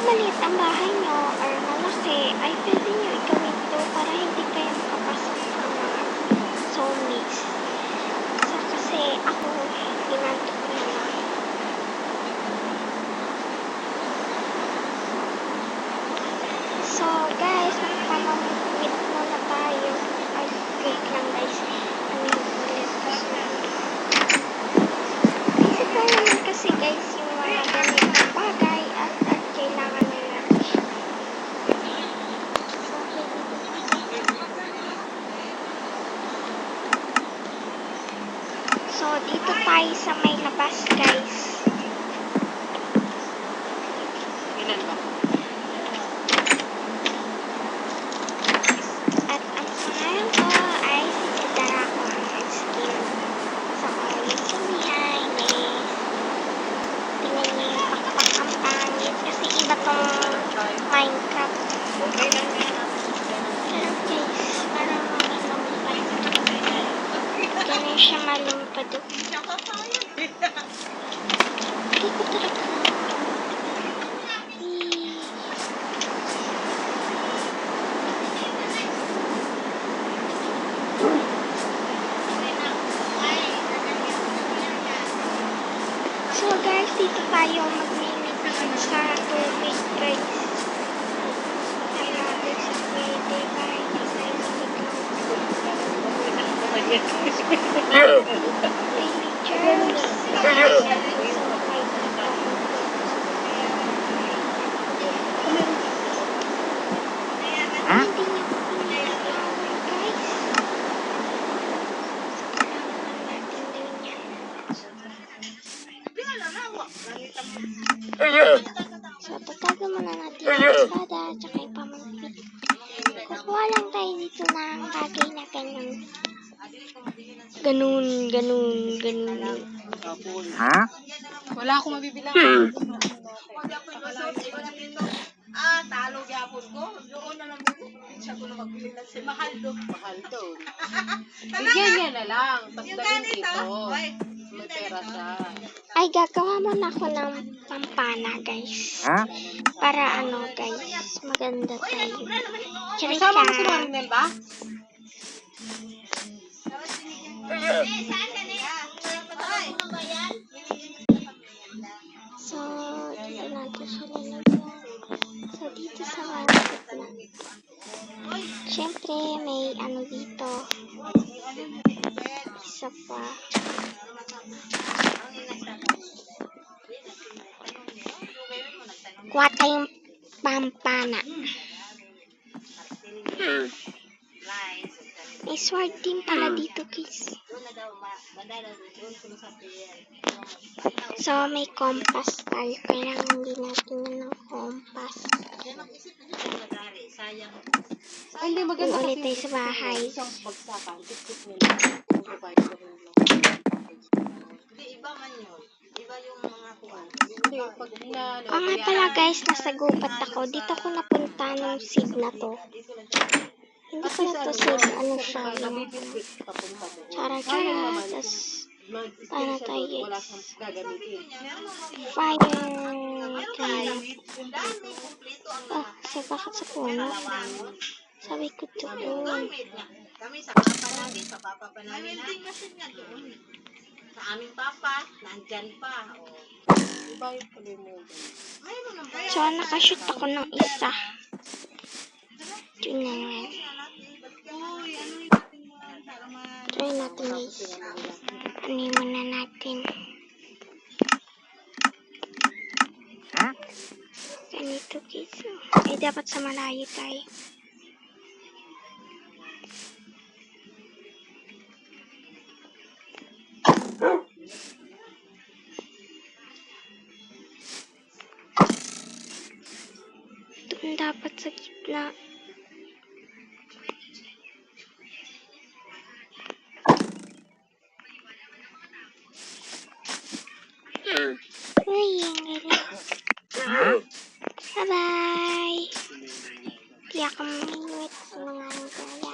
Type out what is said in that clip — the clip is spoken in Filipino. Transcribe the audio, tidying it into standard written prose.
maliit ang bahay nyo or malaki, ay pwede nyo gawin ito para hindi kayo makapasok ng mga zombies. So, kasi ako, ginantok na lang. So, guys, magpamamit muna tayo. Ay, wait lang guys. Ano yung ulit? Isip lang naman kasi guys, yung mga ganitong bagay at kailangan na natin siya. So, dito tayo sa may labas guys. Ilan ba? At ang pangalan ko ay si Darako ang skin. So, yun sa behind guys. Tingnan niyo yung pakpak ang pangit kasi iba tong Minecraft. Okay lang yan. Pero guys, parang malumpad. Ganun siya malumpad. Hindi ko talaga. So guys, dito tayo magmimit sa tubig guys. Ay natin sa pwede kahit hindi tayo maligaw. Villagers. Hindi niyo po pinagawin guys. Kailangan natin din yan. So, tatago muna natin yung espada at saka yung pamangkit. Kukuha lang tayo dito ng bagay na ganun. Ganun. Ha? Wala akong mabibilang. Talo gyapon ko. Doon na lang siya ko na magbili ng si mahal do. Mahal to. Bigyan niya na lang. Pasdahin dito. May pera siya. Ay, gagawa muna ako ng pampana, guys. Ha? Para ano, guys, maganda tayo. Kasama mo si Marinel ba? So, dito natin siya lalagyan. So, dito sa market na. Siyempre, may ano dito. Isa pa. Kuha tayong pampana. May sword din pala dito, guys. So, may compass tayo. Kailangan din natin ng compass. Ay, hindi maganda Ulit tayo sa bahay. Isang bagsakan. Tiktik nila. Hindi, iba man yun. Iba yung mga kuwan. Hindi, pag O nga pala guys, nasa gubat ako. Dito ko napunta ng seed na to. Hindi ko na to seed. Ano siya? Chara. Tapos, para tayo guys. Fire. Oh, kasi bakit sa puno? Sabi ko doon. Kami sa papa namin, sa aming papa, nandyan pa. Iba yung pala mo. So, nakashoot ako ng isa. Yun na nga. Try natin guys. Ano muna natin. Ganito guys. Eh, dapat sa malayo tayo. Doon dapat sa gitna. Uy, ang galing. Bye-bye. Di ako mamimit sa mga gala.